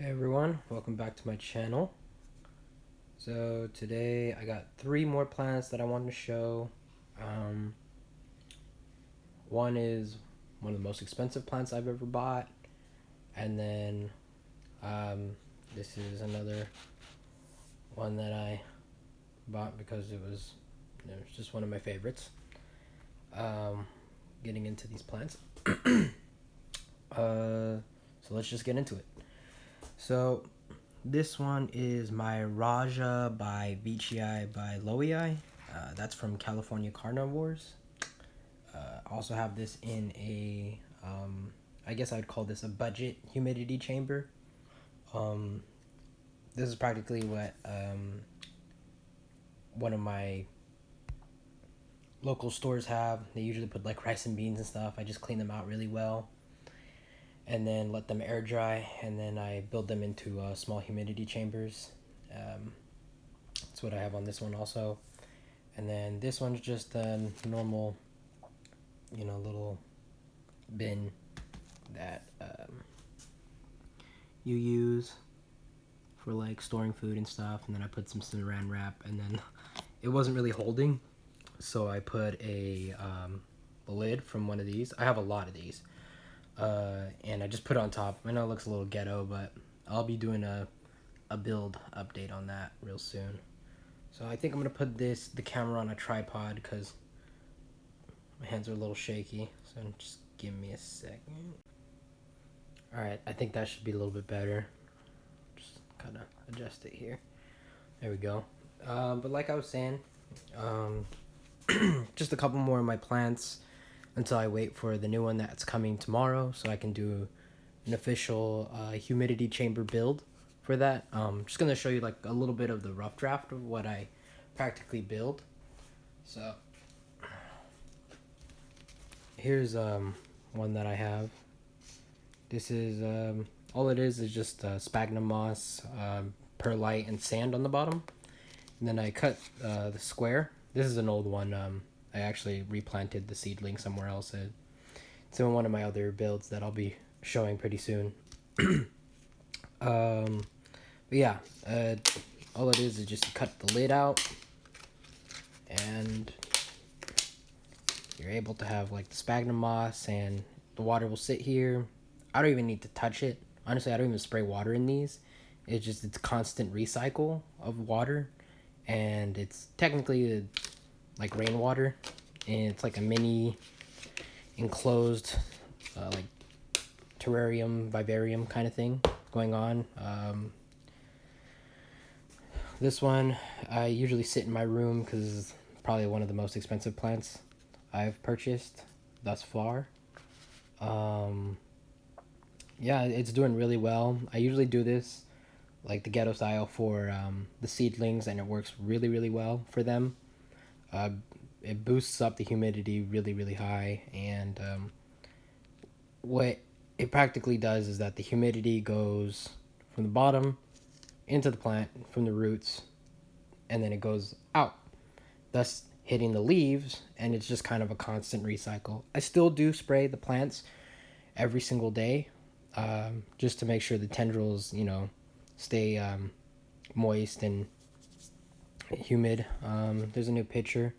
Hey everyone, welcome back to my channel. So today I got three more plants that I wanted to show. Um, One is one of the most expensive plants I've ever bought, and then um, this is another one that I bought because it was just one of my favorites. Um, Getting into these plants. So let's just get into it. So this one is my Raja by Vichii by Loei. That's from California Carnivores. Also have this in a, I guess I'd call this a budget humidity chamber. Um, this is practically what one of my local stores have. They usually put like rice and beans and stuff. I just clean them out really well and then let them air dry, and then I build them into small humidity chambers. That's what I have on this one also. And then this one's just a normal, little bin that you use for like storing food and stuff. And then I put some saran wrap, and then it wasn't really holding, so I put a lid from one of these. I have a lot of these, and I just put it on top. I know it looks a little ghetto, but I'll be doing a build update on that real soon. So I think I'm gonna put the camera on a tripod because my hands are a little shaky. So just give me a second. All right, I think that should be a little bit better. Just kind of adjust it here. There we go. But like I was saying, um, just a couple more of my plants until I wait for the new one that's coming tomorrow, so I can do an official humidity chamber build for that. Just gonna show you like a little bit of the rough draft of what I practically build. So here's one that I have. This is all it is just sphagnum moss, perlite, and sand on the bottom. And then I cut the square. This is an old one. I actually replanted the seedling somewhere else. It's in one of my other builds that I'll be showing pretty soon. But yeah, all it is just cut the lid out, and you're able to have like the sphagnum moss, and the water will sit here. I don't even need to touch it. Honestly, I don't even spray water in these. It's constant recycle of water, and it's technically like rainwater, and it's like a mini enclosed like terrarium, vivarium kind of thing going on. This one I usually sit in my room because it's probably one of the most expensive plants I've purchased thus far. Yeah, it's doing really well. I usually do this like the ghetto style for the seedlings, and it works really, really well for them. Uh, it boosts up the humidity really, really high, and what it practically does is that the humidity goes from the bottom into the plant from the roots, and then it goes out, thus hitting the leaves, and it's just kind of a constant recycle. I still do spray the plants every single day, just to make sure the tendrils, stay moist and humid. There's a new picture.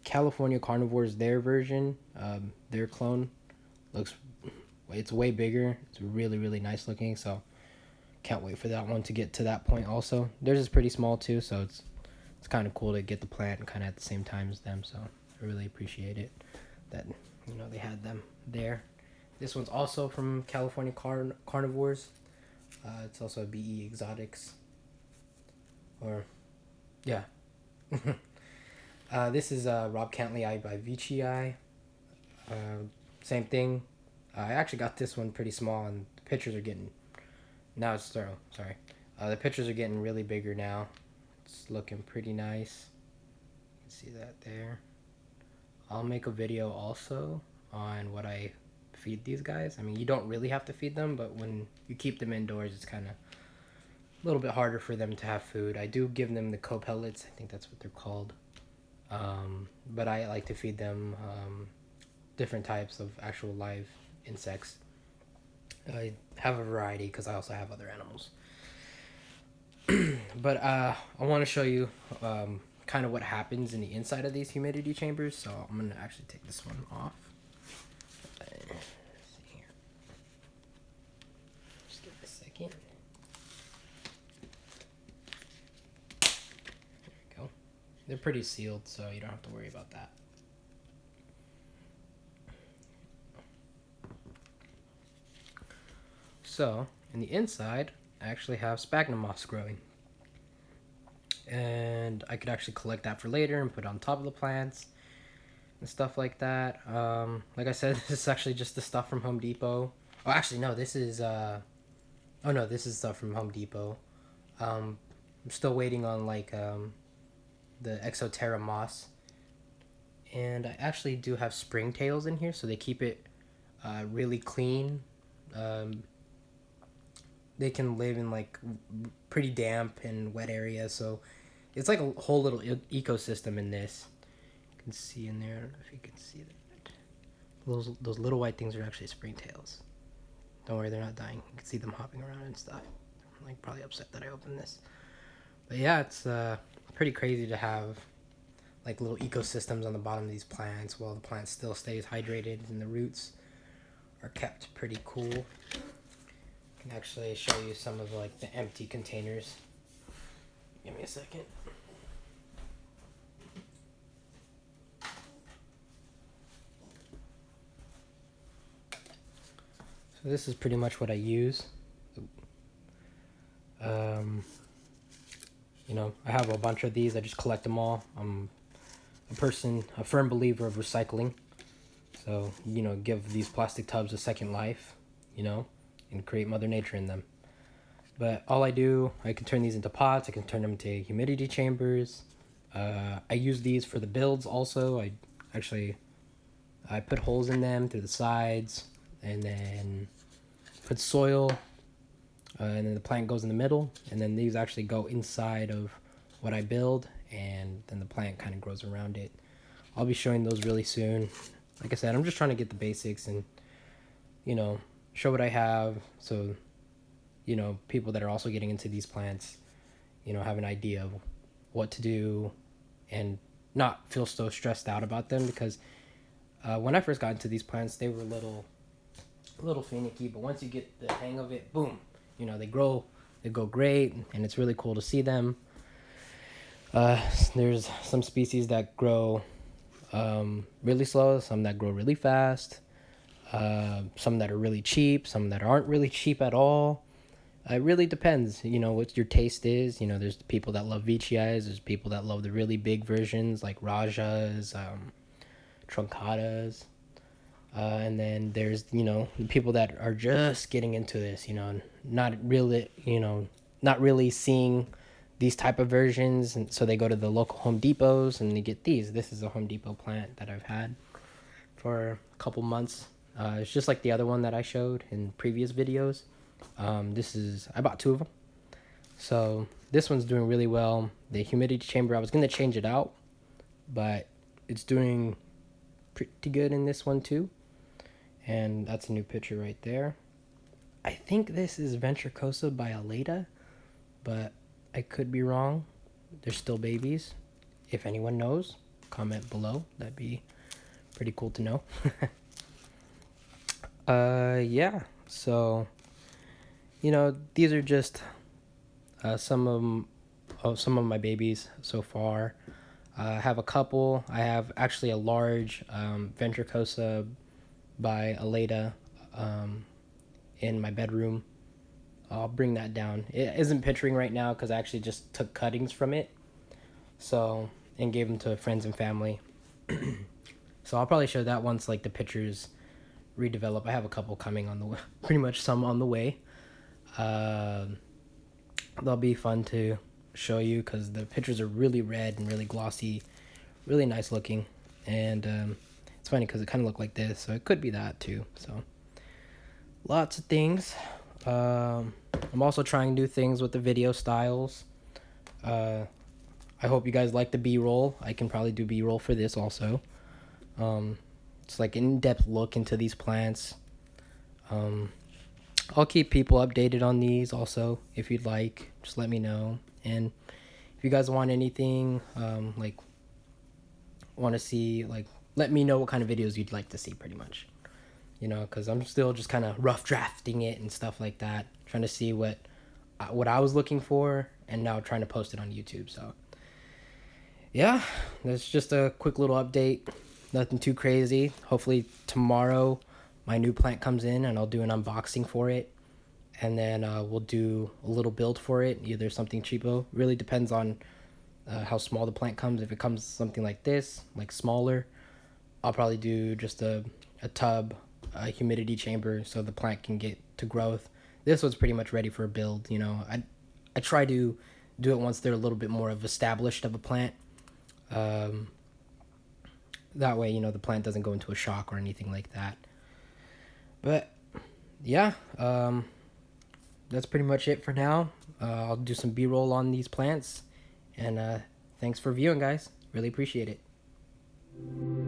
California Carnivores, their version, their clone, it's way bigger. It's really, really nice looking, so can't wait for that one to get to that point also. Theirs is pretty small too, so it's kind of cool to get the plant kind of at the same time as them, so I really appreciate it that they had them there. This one's also from California Carnivores. It's also a BE Exotics, or yeah. This is Rob Cantley Eye by Vichii. Same thing. I actually got this one pretty small, and the pictures are getting, now it's sterile, sorry. The pictures are getting really bigger now. It's looking pretty nice. You can see that there. I'll make a video also on what I feed these guys. I mean, you don't really have to feed them, but when you keep them indoors, it's kind of a little bit harder for them to have food. I do give them the co-pellets. I think that's what they're called. But I like to feed them different types of actual live insects. I have a variety because I also have other animals. But I want to show you kind of what happens in the inside of these humidity chambers. So I'm gonna actually take this one off. Let's see here. Just give it a second. There we go. They're pretty sealed, so you don't have to worry about that. So in the inside, I actually have sphagnum moss growing. And I could actually collect that for later and put it on top of the plants and stuff like that. Like I said, this is actually just the stuff from Home Depot. Oh, actually, no, this is this is stuff from Home Depot. I'm still waiting on the Exoterra moss, and I actually do have springtails in here, so they keep it really clean. They can live in pretty damp and wet areas, so it's like a whole little ecosystem in this. You can see in there, I don't know if you can see that. Those little white things are actually springtails. Don't worry, they're not dying. You can see them hopping around and stuff. I'm probably upset that I opened this. But yeah, it's pretty crazy to have little ecosystems on the bottom of these plants while the plant still stays hydrated and the roots are kept pretty cool. I can actually show you some of the empty containers. Give me a second. So this is pretty much what I use. I have a bunch of these. I just collect them all. I'm a firm believer of recycling. So, give these plastic tubs a second life, and create Mother Nature in them. But all I do, I can turn these into pots. I can turn them into humidity chambers. I use these for the builds also. I put holes in them through the sides and then put soil, and then the plant goes in the middle, and then these actually go inside of what I build, and then the plant kind of grows around it. I'll be showing those really soon. Like I said, I'm just trying to get the basics and, show what I have so, people that are also getting into these plants, have an idea of what to do and not feel so stressed out about them, because when I first got into these plants, they were a little finicky, but once you get the hang of it, boom, they go great, and it's really cool to see them. There's some species that grow really slow, some that grow really fast, some that are really cheap, some that aren't really cheap at all. It really depends, what your taste is. There's people that love Veitchii, there's people that love the really big versions like Rajas, Truncatas. And then there's, people that are just getting into this, not really seeing these type of versions. And so they go to the local Home Depots and they get these. This is a Home Depot plant that I've had for a couple months. It's just like the other one that I showed in previous videos. I bought two of them. So this one's doing really well. The humidity chamber, I was going to change it out, but it's doing pretty good in this one too. And that's a new picture right there. I think this is Ventricosa by Aleda, but I could be wrong. They're still babies. If anyone knows, comment below. That'd be pretty cool to know. Yeah. So, these are just some of my babies so far. I have a couple. I have actually a large Ventricosa by Aleda in my bedroom. I'll bring that down. It isn't picturing right now because I actually just took cuttings from it, and gave them to friends and family. So I'll probably show that once the pictures redevelop. I have a couple coming on the way, pretty much some on the way. They'll be fun to show you because the pictures are really red and really glossy, really nice looking, and it's funny because it kind of looked like this, so it could be that too. So lots of things. I'm also trying new things with the video styles. I hope you guys like the B-roll. I can probably do B-roll for this also. It's an in-depth look into these plants. I'll keep people updated on these also. If you'd like, just let me know. And if you guys want anything, like want to see, like, let me know what kind of videos you'd like to see, pretty much. Because I'm still just kind of rough drafting it and stuff like that, trying to see what I was looking for, and now trying to post it on YouTube. So yeah, that's just a quick little update. Nothing too crazy. Hopefully tomorrow my new plant comes in and I'll do an unboxing for it, and then we'll do a little build for it, either something cheapo. Really depends on how small the plant comes. If it comes something like this, like smaller, I'll probably do just a tub, a humidity chamber, so the plant can get to growth. This one's pretty much ready for a build. I try to do it once they're a little bit more of established of a plant. Um, that way, the plant doesn't go into a shock or anything like that. But yeah, that's pretty much it for now. I'll do some B-roll on these plants, and thanks for viewing, guys. Really appreciate it.